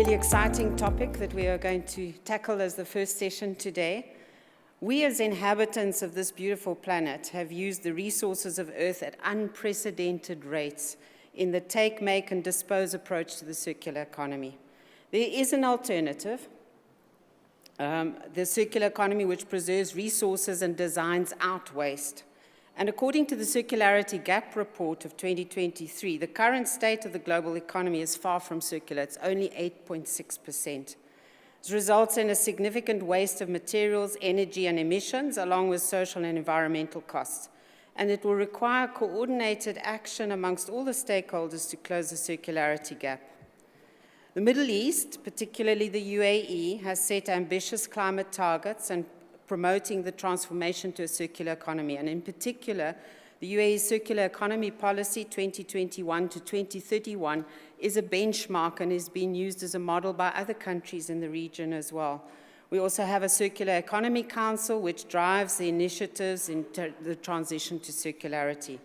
really exciting topic that we are going to tackle as the first session today. We as inhabitants of this beautiful planet have used the resources of Earth at unprecedented rates in the take, make, and dispose approach to the circular economy. There is an alternative, the circular economy, which preserves resources and designs out waste. And according to the Circularity Gap Report of 2023, the current state of the global economy is far from circular. It's only 8.6%. This results in a significant waste of materials, energy, and emissions, along with social and environmental costs. And it will require coordinated action amongst all the stakeholders to close the circularity gap. The Middle East, particularly the UAE, has set ambitious climate targets and promoting the transformation to a circular economy. And in particular, the UAE's Circular Economy Policy 2021 to 2031 is a benchmark and is being used as a model by other countries in the region as well. We also have a Circular Economy Council, which drives the initiatives in the transition to circularity.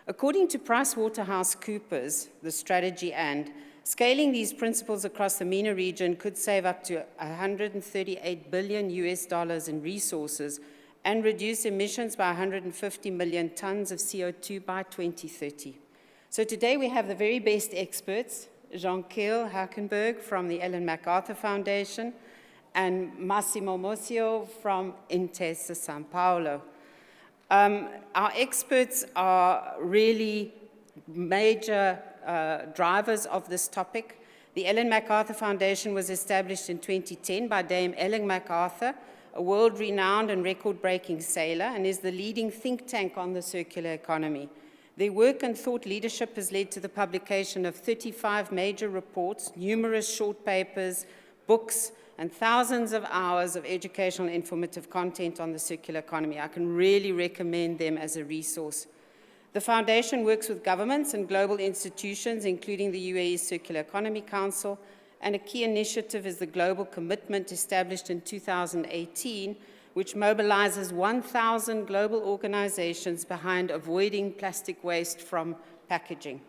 According to PricewaterhouseCoopers, the strategy and scaling these principles across the MENA region could save up to $138 billion in resources and reduce emissions by 150 million tons of CO2 by 2030. So today we have the very best experts, Jean-Kiel Hakenberg from the Ellen MacArthur Foundation and Massimo Mosio from Intesa San Paolo. Our experts are really major drivers of this topic. The Ellen MacArthur Foundation was established in 2010 by Dame Ellen MacArthur, a world-renowned and record-breaking sailor, and is the leading think tank on the circular economy. Their work and thought leadership has led to the publication of 35 major reports, numerous short papers, books, and thousands of hours of educational and informative content on the circular economy. I can really recommend them as a resource. The Foundation works with governments and global institutions, including the UAE Circular Economy Council, and a key initiative is the Global Commitment established in 2018, which mobilizes 1,000 global organizations behind avoiding plastic waste from packaging.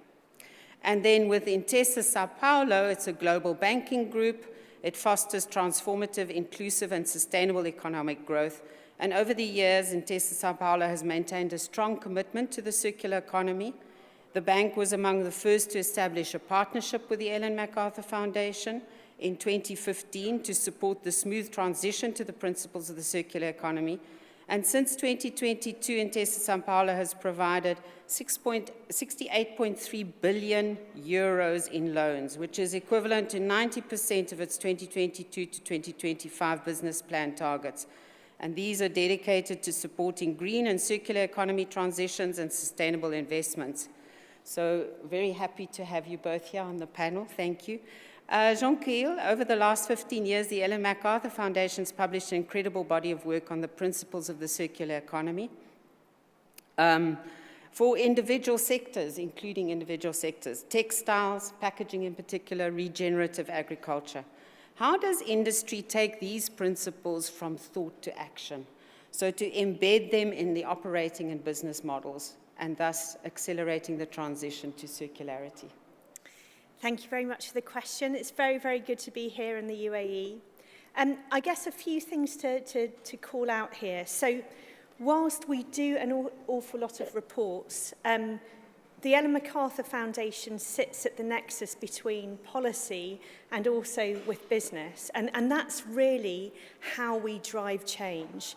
And then with Intesa San Paolo, it's a global banking group. It fosters transformative, inclusive, and sustainable economic growth. And over the years, Intesa San Paolo has maintained a strong commitment to the circular economy. The bank was among the first to establish a partnership with the Ellen MacArthur Foundation in 2015 to support the smooth transition to the principles of the circular economy. And since 2022, Intesa San Paolo has provided 68.3 billion euros in loans, which is equivalent to 90% of its 2022 to 2025 business plan targets. And these are dedicated to supporting green and circular economy transitions and sustainable investments. So very happy to have you both here on the panel. Thank you. Jean-Kiel, over the last 15 years, the Ellen MacArthur Foundation has published an incredible body of work on the principles of the circular economy for individual sectors, including individual sectors, textiles, packaging in particular, regenerative agriculture. How does industry take these principles from thought to action? So to embed them in the operating and business models, and thus accelerating the transition to circularity. Thank you very much for the question. It's very, very good to be here in the UAE. I guess a few things to call out here. So whilst we do an awful lot of reports, the Ellen MacArthur Foundation sits at the nexus between policy and also with business. And that's really how we drive change.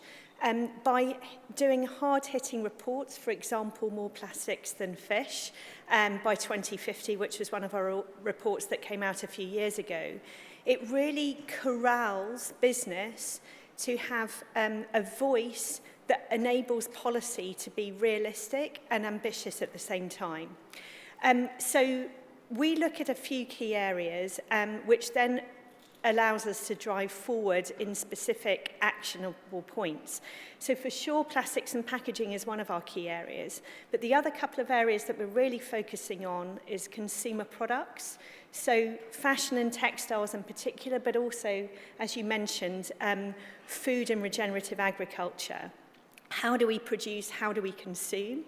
By doing hard-hitting reports, for example, more plastics than fish, by 2050, which was one of our reports that came out a few years ago, it really corrals business to have a voice that enables policy to be realistic and ambitious at the same time. So we look at a few key areas, which then allows us to drive forward in specific actionable points. So for sure, plastics and packaging is one of our key areas. But the other couple of areas that we're really focusing on is consumer products. So fashion and textiles in particular, but also, as you mentioned, food and regenerative agriculture. How do we produce? How do we consume?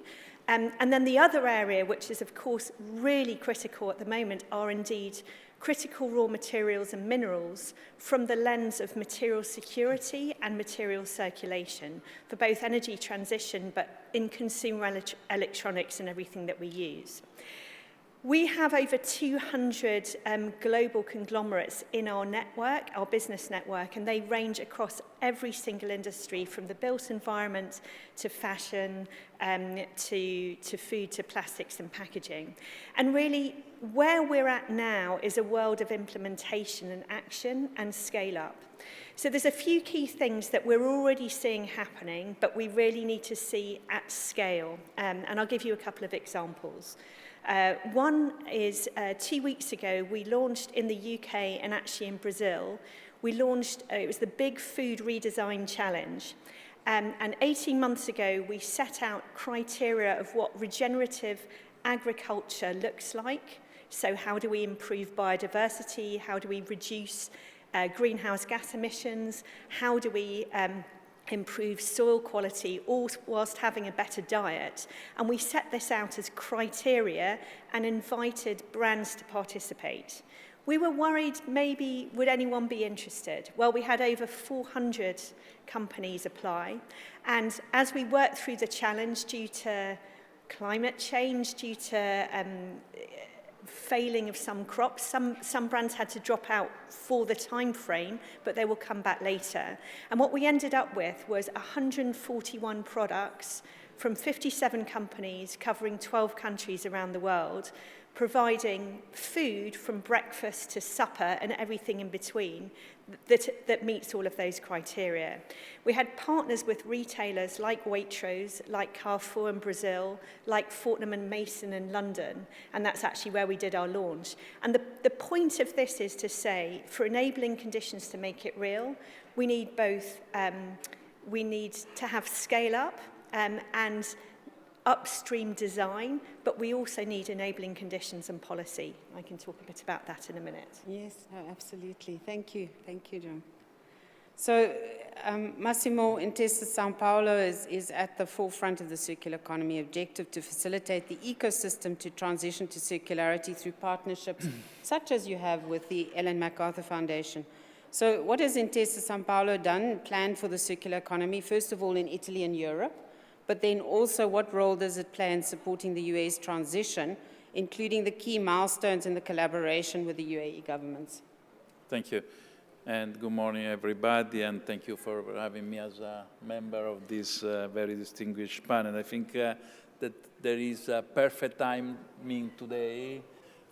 And then the other area, which is, of course, really critical at the moment, are indeed critical raw materials and minerals from the lens of material security and material circulation for both energy transition, but in consumer electronics and everything that we use. We have over 200 global conglomerates in our network, our business network, and they range across every single industry, from the built environment to fashion, to food, to plastics and packaging. And really, where we're at now is a world of implementation and action and scale up. So there's a few key things that we're already seeing happening, but we really need to see at scale. And I'll give you a couple of examples. One is 2 weeks ago, we launched in the UK and actually in Brazil. We launched, it was the Big Food Redesign Challenge. And 18 months ago, we set out criteria of what regenerative agriculture looks like. So how do we improve biodiversity? How do we reduce greenhouse gas emissions? How do we improve soil quality, all whilst having a better diet? And we set this out as criteria and invited brands to participate. We were worried maybe would anyone be interested? Well, we had over 400 companies apply, and as we worked through the challenge due to climate change, due to failing of some crops, some brands had to drop out for the time frame, but they will come back later. And what we ended up with was 141 products from 57 companies covering 12 countries around the world, providing food from breakfast to supper and everything in between that meets all of those criteria. We had partners with retailers like Waitrose, like Carrefour in Brazil, like Fortnum & Mason in London, and that's actually where we did our launch. And the point of this is to say, for enabling conditions to make it real, we need both, we need to have scale up and upstream design, but we also need enabling conditions and policy. I can talk a bit about that in a minute. Yes, no, absolutely. Thank you, John. So Massimo Intesa Sanpaolo is at the forefront of the circular economy objective to facilitate the ecosystem to transition to circularity through partnerships such as you have with the Ellen MacArthur Foundation. So what has Intesa Sanpaolo done, planned for the circular economy, first of all in Italy and Europe, but then also what role does it play in supporting the UAE's transition, including the key milestones in the collaboration with the UAE governments? Thank you. And good morning, everybody, and thank you for having me as a member of this very distinguished panel. I think that there is a perfect timing today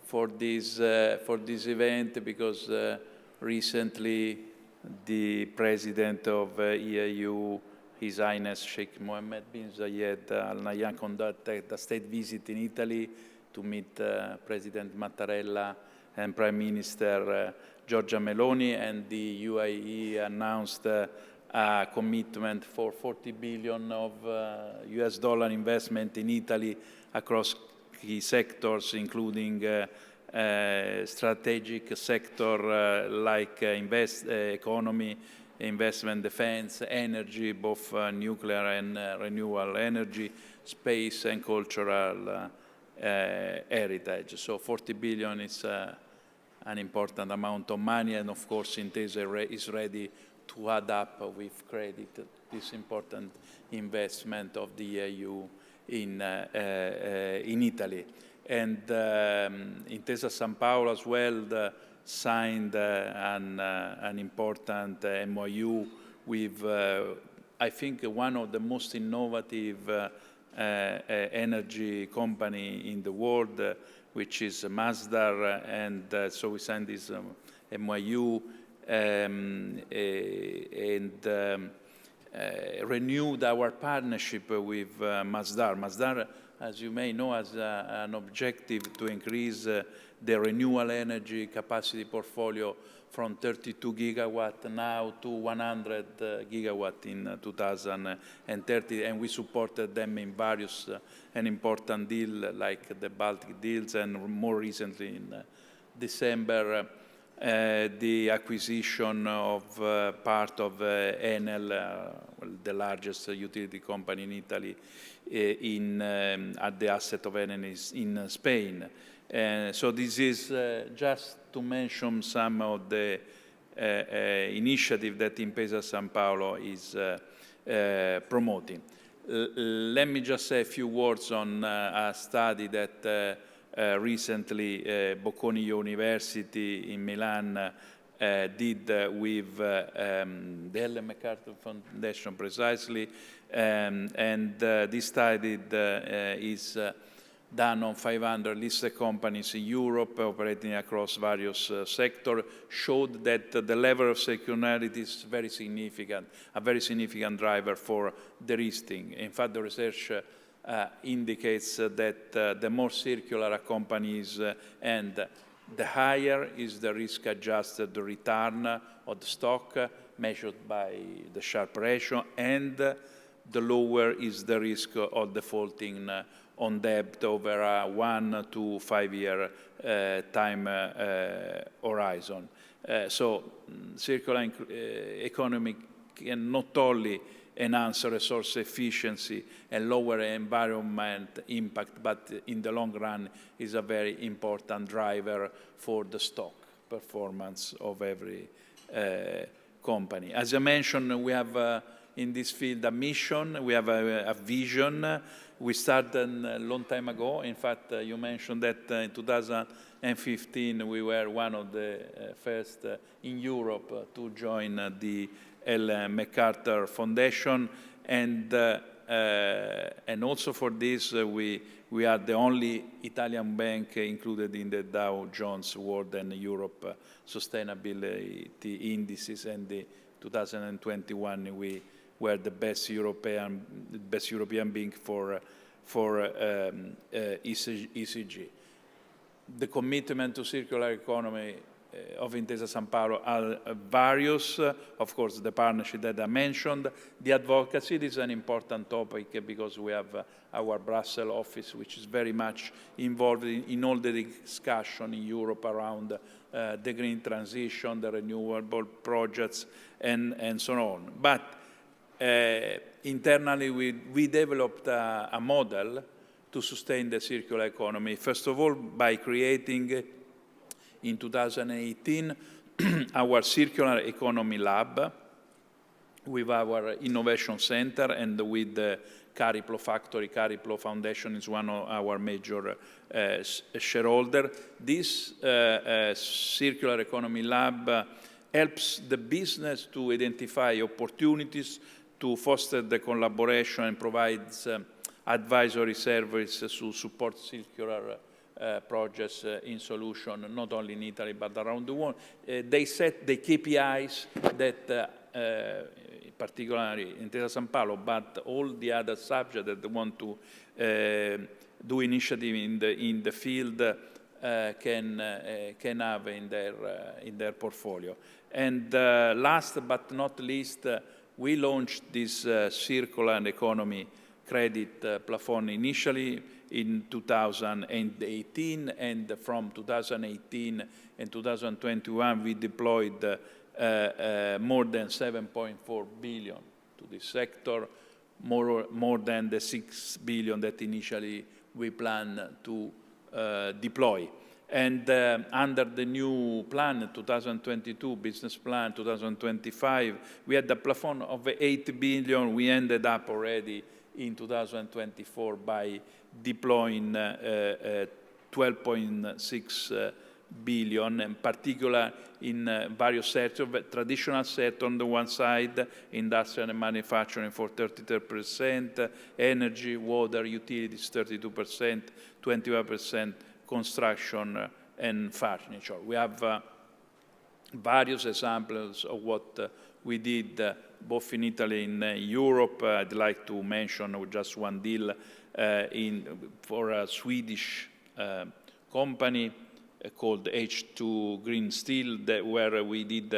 for this event, because recently the president of EU, His Highness Sheikh Mohammed bin Zayed Al Nahyan, conducted a state visit in Italy to meet President Mattarella and Prime Minister Giorgia Meloni, and the UAE announced a commitment for 40 billion of US dollar investment in Italy across key sectors, including strategic sector like economy, investment, defense, energy, both nuclear and renewable energy, space and cultural heritage. So 40 billion is an important amount of money, and of course Intesa is ready to add up with credit this important investment of the EU in Italy. And Intesa Sanpaolo as well signed an important MOU with, I think, one of the most innovative energy company in the world, which is Masdar, and so we signed this MOU and renewed our partnership with Masdar. Masdar, as you may know, has an objective to increase the renewable energy capacity portfolio from 32 gigawatt now to 100 gigawatt in 2030, and we supported them in various and important deals like the Baltic deals, and more recently in December the acquisition of part of Enel, the largest utility company in Italy, at the asset of Enel in Spain. So this is just to mention some of the initiative that Intesa Sanpaolo is promoting. Let me just say a few words on a study that recently Bocconi University in Milan did with the Ellen MacArthur Foundation precisely, and this study is done on 500 listed companies in Europe operating across various sectors, showed that the level of circularity is very significant, a very significant driver for de-risking. In fact, the research indicates that the more circular a company is and the higher is the risk-adjusted return of the stock measured by the Sharpe ratio, and the lower is the risk of defaulting on debt over a 1 to 5 year time horizon. So circular economy can not only enhance resource efficiency and lower environment impact, but in the long run is a very important driver for the stock performance of every company. As I mentioned, we have in this field a mission, we have a vision. We started a long time ago. In fact, you mentioned that in 2015 we were one of the first in Europe to join the Ellen MacArthur Foundation, and also for this we are the only Italian bank included in the Dow Jones World and Europe Sustainability Indices, and the 2021 we were the best European bank for ESG. The commitment to circular economy of Intesa Sanpaolo are various. Of course, the partnership that I mentioned, the advocacy, this is an important topic because we have our Brussels office, which is very much involved in all the discussion in Europe around the green transition, the renewable projects, and so on. But internally, we developed a model to sustain the circular economy. First of all, by creating in 2018 our Circular Economy Lab with our Innovation Center and with the Cariplo Factory. Cariplo Foundation is one of our major shareholders. This Circular Economy Lab helps the business to identify opportunities, to foster the collaboration, and provides advisory services to support circular projects in solution, not only in Italy but around the world. They set the KPIs that, particularly Intesa Sanpaolo, but all the other subjects that they want to do initiative in the field can have in their portfolio. And last but not least, we launched this circular economy credit plafond initially in 2018, and from 2018 and 2021 we deployed more than 7.4 billion to this sector, more than the 6 billion that initially we planned to deploy. And under the new plan, 2022 business plan, 2025, we had the plafond of 8 billion. We ended up already in 2024 by deploying 12.6 billion, in particular in various sectors, but traditional sector on the one side, industrial and manufacturing for 33%, energy, water, utilities 32%, 21% construction and furniture. We have various examples of what we did both in Italy and in Europe. I'd like to mention just one deal for a Swedish company called H2 Green Steel, where we did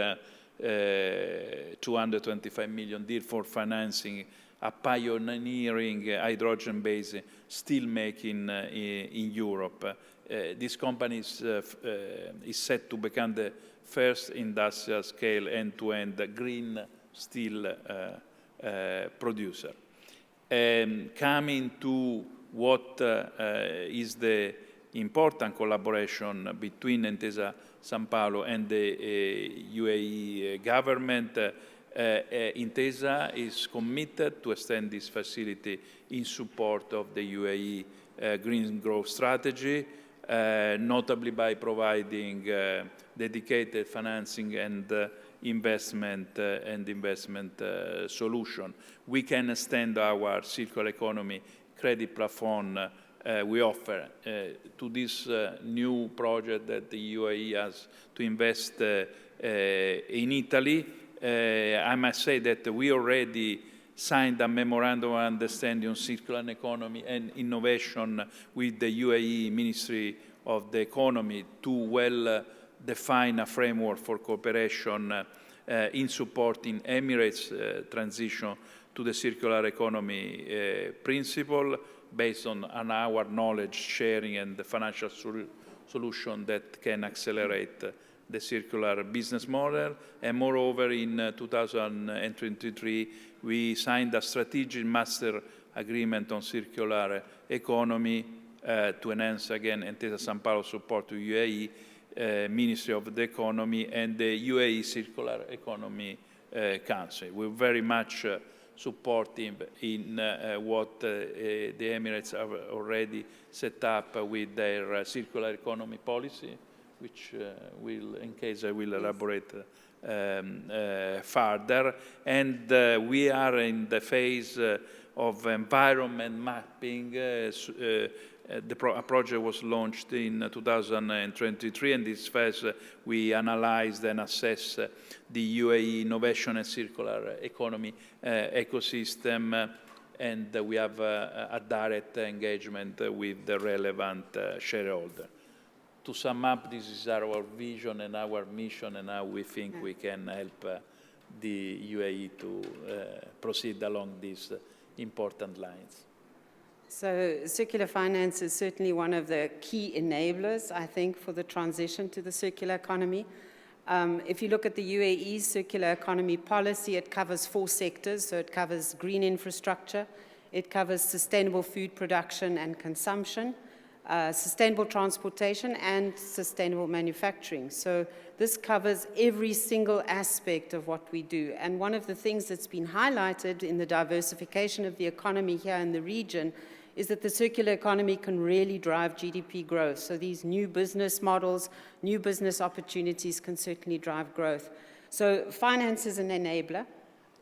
225 million deal for financing a pioneering hydrogen-based steel making in Europe. This company is set to become the first industrial scale end-to-end green steel producer. Coming to what is the important collaboration between Intesa Sanpaolo and the UAE government, Intesa is committed to extend this facility in support of the UAE green growth strategy, notably by providing dedicated financing and investment solution. We can extend our circular economy credit platform we offer to this new project that the UAE has to invest in Italy. I must say that we already signed a memorandum of understanding on circular economy and innovation with the UAE Ministry of the Economy to well define a framework for cooperation in supporting Emirates' transition to the circular economy principle based on our knowledge sharing and the financial solution that can accelerate the circular business model. And moreover, in 2023, we signed a strategic master agreement on circular economy to enhance, again, Intesa Sanpaolo support to UAE, Ministry of the Economy, and the UAE Circular Economy Council. We're very much supportive in what the Emirates have already set up with their circular economy policy, which in case I will elaborate further. And we are in the phase of environment mapping. A project was launched in 2023, and this phase we analyzed and assessed the UAE innovation and circular economy ecosystem, and we have a direct engagement with the relevant shareholder. To sum up, this is our vision and our mission, and how we think we can help the UAE to proceed along these important lines. So circular finance is certainly one of the key enablers, I think, for the transition to the circular economy. If you look at the UAE's circular economy policy, it covers 4 sectors. So it covers green infrastructure, it covers sustainable food production and consumption, sustainable transportation, and sustainable manufacturing. So this covers every single aspect of what we do. And one of the things that's been highlighted in the diversification of the economy here in the region is that the circular economy can really drive GDP growth. So these new business models, new business opportunities can certainly drive growth. So finance is an enabler.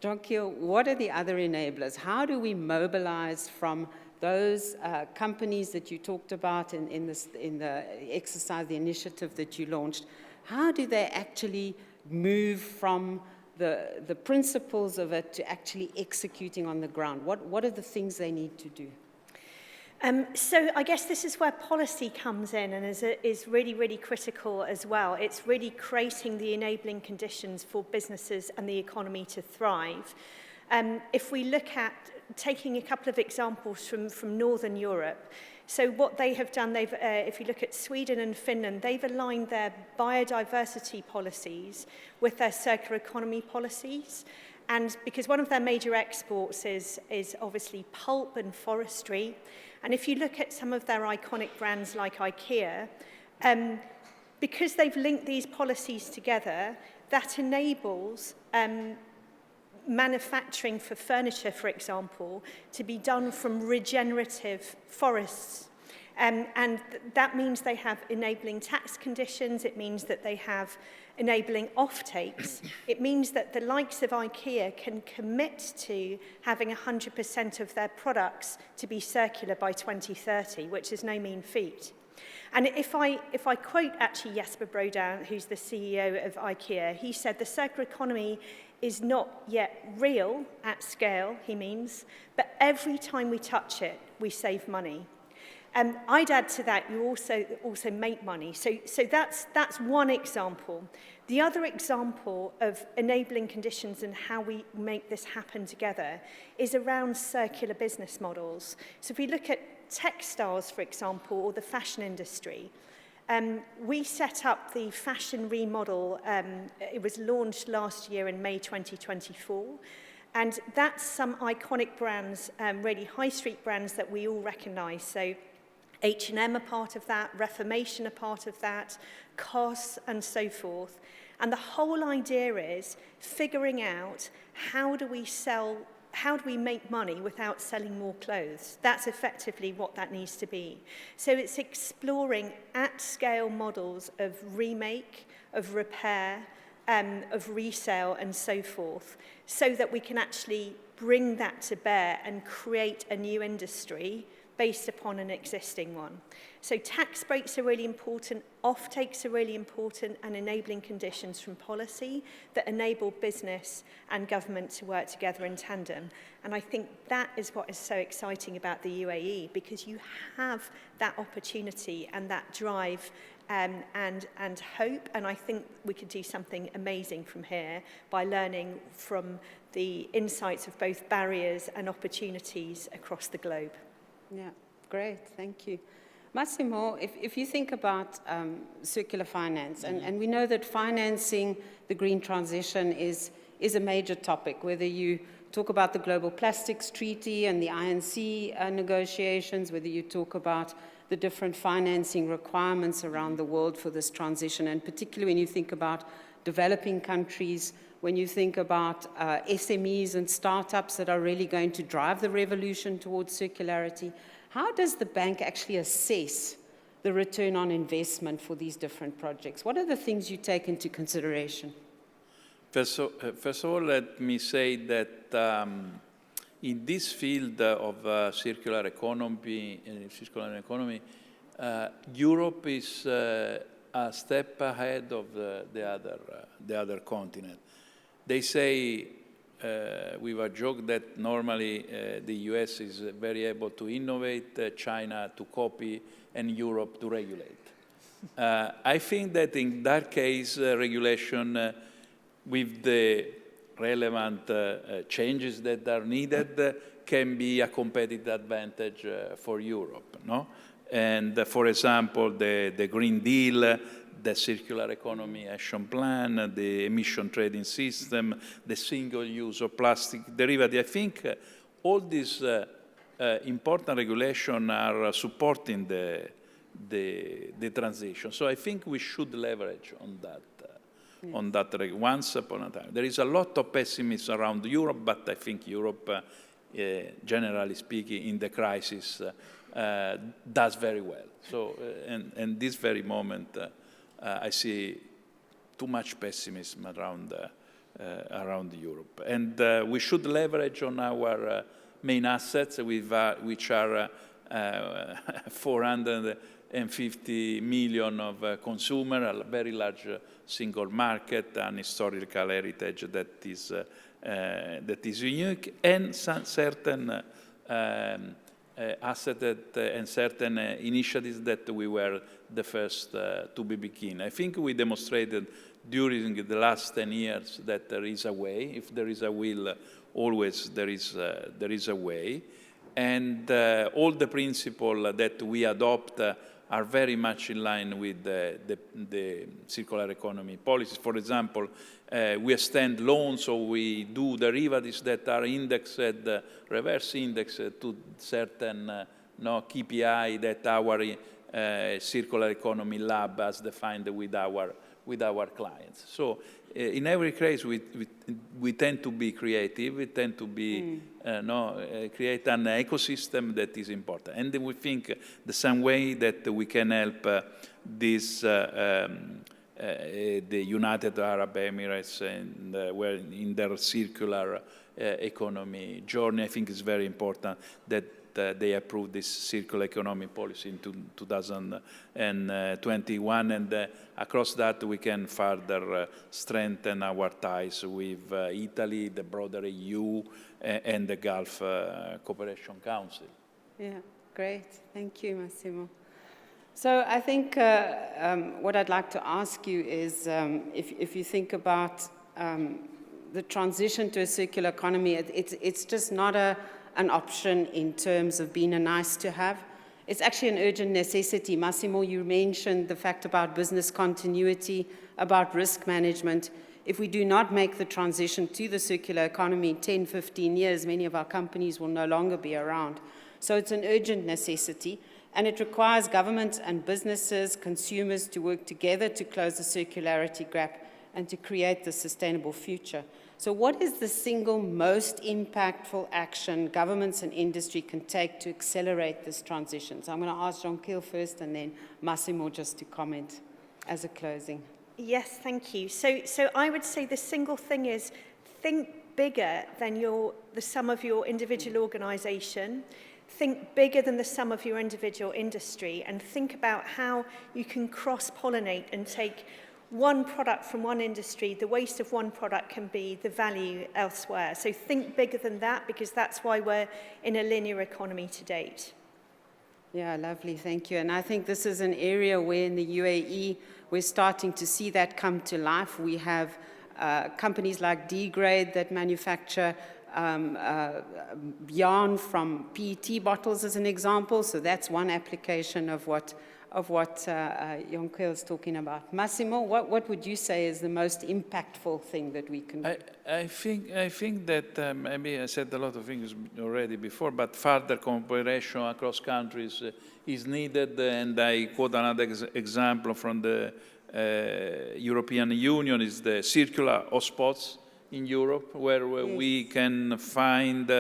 Donkio, what are the other enablers? How do we mobilize from those companies that you talked about in the exercise, the initiative that you launched? How do they actually move from the principles of it to actually executing on the ground? What are the things they need to do? So I guess this is where policy comes in and is really, really critical as well. It's really creating the enabling conditions for businesses and the economy to thrive. If we look at taking a couple of examples from Northern Europe, so what they have done, if you look at Sweden and Finland, they've aligned their biodiversity policies with their circular economy policies. And because one of their major exports is obviously pulp and forestry. And if you look at some of their iconic brands like IKEA, because they've linked these policies together, that enables manufacturing for furniture, for example, to be done from regenerative forests. And that means they have enabling tax conditions. It means that they have enabling offtakes. It means that the likes of IKEA can commit to having 100% of their products to be circular by 2030, which is no mean feat. And if I quote actually Jesper Brodin, who's the CEO of IKEA, he said the circular economy is not yet real at scale, he means, but every time we touch it, we save money. I'd add to that, you also make money. So that's one example. The other example of enabling conditions and how we make this happen together is around circular business models. So if we look at textiles, for example, or the fashion industry, We set up the fashion remodel. It was launched last year in May 2024. And that's some iconic brands, really high street brands that we all recognise. So H&M are part of that, Reformation are part of that, COS and so forth. And the whole idea is figuring out how do we make money without selling more clothes? That's effectively what that needs to be. So it's exploring at-scale models of remake, of repair, of resale and so forth, so that we can actually bring that to bear and create a new industry based upon an existing one. So tax breaks are really important, off-takes are really important, and enabling conditions from policy that enable business and government to work together in tandem. And I think that is what is so exciting about the UAE, because you have that opportunity and that drive and hope, and I think we could do something amazing from here by learning from the insights of both barriers and opportunities across the globe. Yeah, great, thank you. Massimo, if you think about circular finance, and we know that financing the green transition is a major topic, whether you talk about the Global Plastics Treaty and the INC negotiations, whether you talk about the different financing requirements around the world for this transition, and particularly when you think about developing countries, when you think about SMEs and startups that are really going to drive the revolution towards circularity. How does the bank actually assess the return on investment for these different projects? What are the things you take into consideration? First of all, let me say that in this field of circular economy, Europe is a step ahead of the other continent. They say, we have a joke that normally the US is very able to innovate, China to copy, and Europe to regulate. I think that in that case, regulation with the relevant changes that are needed can be a competitive advantage for Europe, no? And for example, the Green Deal, the Circular Economy Action Plan, the emission trading system, the single use of plastic derivative. I think all these important regulations are supporting the transition. So I think we should leverage on that. Yes. On that once upon a time. There is a lot of pessimism around Europe, but I think Europe, generally speaking, in the crisis, does very well. So, and this very moment, I see too much pessimism around Europe. And we should leverage on our main assets, which are 450 million of consumer, a very large single market, an historical heritage that is unique, and some certain assets and certain initiatives that we were the first to begin. I think we demonstrated during the last 10 years that there is a way. If there is a will, always there is a way. And all the principles that we adopt are very much in line with the circular economy policies. For example, we extend loans, so we do derivatives that are indexed, reverse indexed to certain KPI that our circular economy lab has defined with our clients. So in every case, we tend to be creative. We tend to be create an ecosystem that is important. And we think the same way that we can help this the United Arab Emirates and in their circular economy journey. I think it's very important that they approved this circular economy policy in 2021, and across that we can further strengthen our ties with Italy, the broader EU, and the Gulf Cooperation Council. Yeah, great. Thank you, Massimo. So I think what I'd like to ask you is if you think about the transition to a circular economy, it's just not an option in terms of being a nice to have. It's actually an urgent necessity. Massimo, you mentioned the fact about business continuity, about risk management. If we do not make the transition to the circular economy in 10, 15 years, many of our companies will no longer be around. So it's an urgent necessity, and it requires governments and businesses, consumers to work together to close the circularity gap and to create the sustainable future. So what is the single most impactful action governments and industry can take to accelerate this transition? So I'm going to ask Jean-Claude first and then Massimo just to comment as a closing. Yes, thank you. So I would say the single thing is think bigger than the sum of your individual organisation. Think bigger than the sum of your individual industry, and think about how you can cross-pollinate and take one product from one industry. The waste of one product can be the value elsewhere. So think bigger than that, because that's why we're in a linear economy to date. Yeah, lovely, thank you. And I think this is an area where in the UAE, we're starting to see that come to life. We have companies like D-Grade that manufacture yarn from PET bottles as an example. So that's one application of what Jean-Claude is talking about. Massimo, what would you say is the most impactful thing that we can do? I think that maybe I said a lot of things already before, but further cooperation across countries is needed. And I quote another example from the European Union is the circular hotspots in Europe, where we can find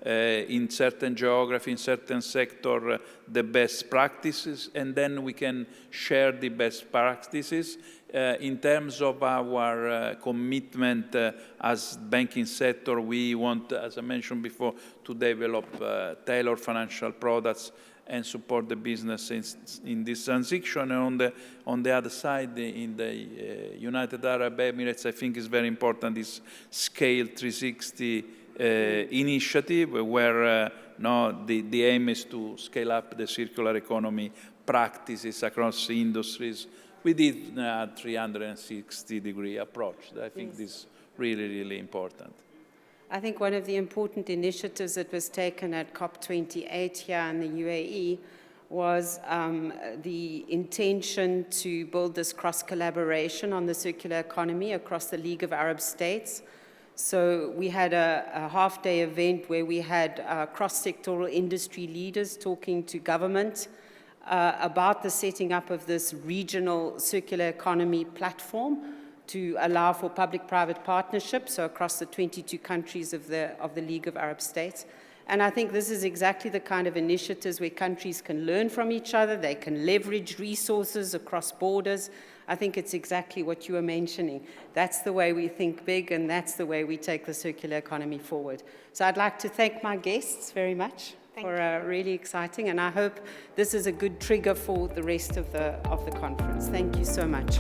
in certain geography, in certain sector, the best practices, and then we can share the best practices. In terms of our commitment as banking sector, we want, as I mentioned before, to develop tailored financial products and support the business in this transition. And on the other side, in the United Arab Emirates, I think is very important, this Scale 360 initiative, where the aim is to scale up the circular economy practices across industries. We did a 360-degree approach. I think this is really, really important. I think one of the important initiatives that was taken at COP28 here in the UAE was the intention to build this cross-collaboration on the circular economy across the League of Arab States. So we had a half-day event where we had cross-sectoral industry leaders talking to government about the setting up of this regional circular economy platform to allow for public-private partnerships, so across the 22 countries of the League of Arab States. And I think this is exactly the kind of initiatives where countries can learn from each other, they can leverage resources across borders. I think it's exactly what you were mentioning. That's the way we think big, and that's the way we take the circular economy forward. So I'd like to thank my guests very much for really exciting, and I hope this is a good trigger for the rest of the conference. Thank you so much.